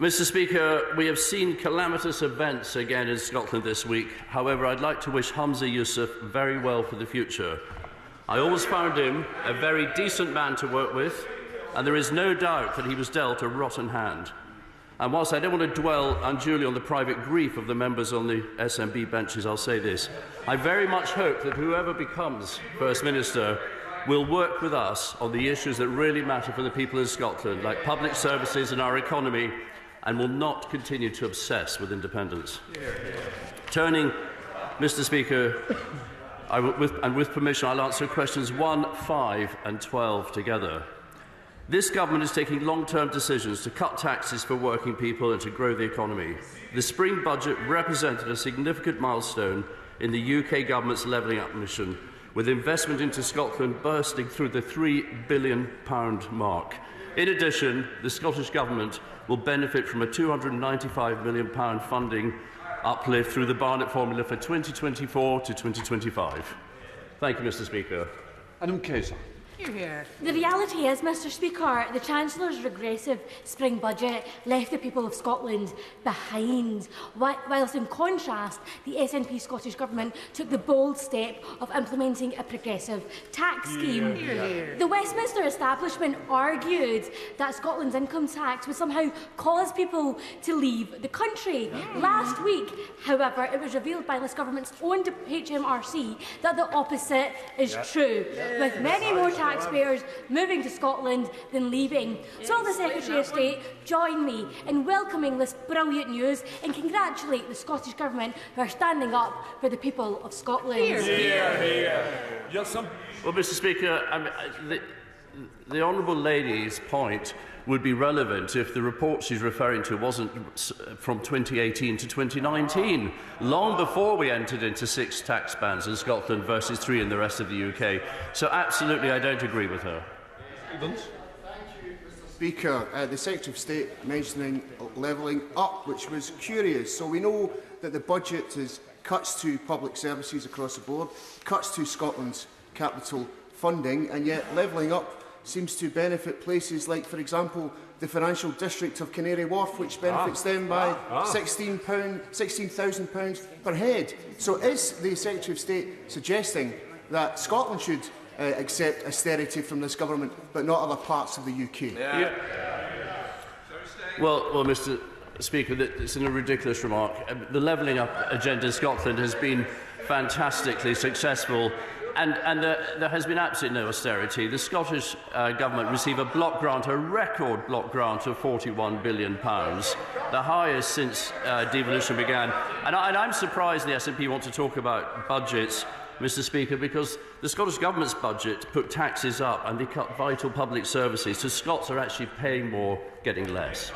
Mr. Speaker, we have seen calamitous events again in Scotland this week. However, I'd like to wish Humza Yousaf very well for the future. I always found him a very decent man to work with, and there is no doubt that he was dealt a rotten hand. And whilst I don't want to dwell unduly on the private grief of the members on the SNP benches, I'll say this. I very much hope that whoever becomes First Minister will work with us on the issues that really matter for the people of Scotland, like public services and our economy, and will not continue to obsess with independence. Turning, Mr. Speaker, with permission, I'll answer questions 1, 5 and 12 together. This government is taking long-term decisions to cut taxes for working people and to grow the economy. The spring budget represented a significant milestone in the UK government's levelling up mission, with investment into Scotland bursting through the £3 billion mark. In addition, the Scottish Government will benefit from a £295 million funding uplift through the Barnett formula for 2024 to 2025. Thank you, Mr. Speaker. Adam Kaiser. The reality is, Mr. Speaker, the Chancellor's regressive spring budget left the people of Scotland behind, whilst in contrast, the SNP Scottish Government took the bold step of implementing a progressive tax scheme. The Westminster establishment argued that Scotland's income tax would somehow cause people to leave the country. Last week, however, it was revealed by this government's own HMRC that the opposite is true, with many more taxpayers moving to Scotland than leaving. So will the Secretary of State join me in welcoming this brilliant news and congratulate the Scottish Government who are standing up for the people of Scotland? Well, Mr. Speaker, the Honourable Lady's point would be relevant if the report she's referring to wasn't from 2018 to 2019, long before we entered into 6 tax bans in Scotland versus 3 in the rest of the UK. So absolutely I don't agree with her. Speaker, the Secretary of State mentioning levelling up, which was curious. So we know that the budget is cuts to public services across the board, cuts to Scotland's capital funding, and yet levelling up seems to benefit places like, for example, the financial district of Canary Wharf, which benefits them by £16,000 per head. So is the Secretary of State suggesting that Scotland should accept austerity from this government, but not other parts of the UK? Well, Mr. Speaker, it's a ridiculous remark. The levelling up agenda in Scotland has been fantastically successful. And there has been absolutely no austerity. The Scottish Government received a record block grant of £41 billion, the highest since devolution began. And I'm surprised the SNP want to talk about budgets, Mr. Speaker, because the Scottish Government's budget put taxes up and they cut vital public services, so Scots are actually paying more, getting less.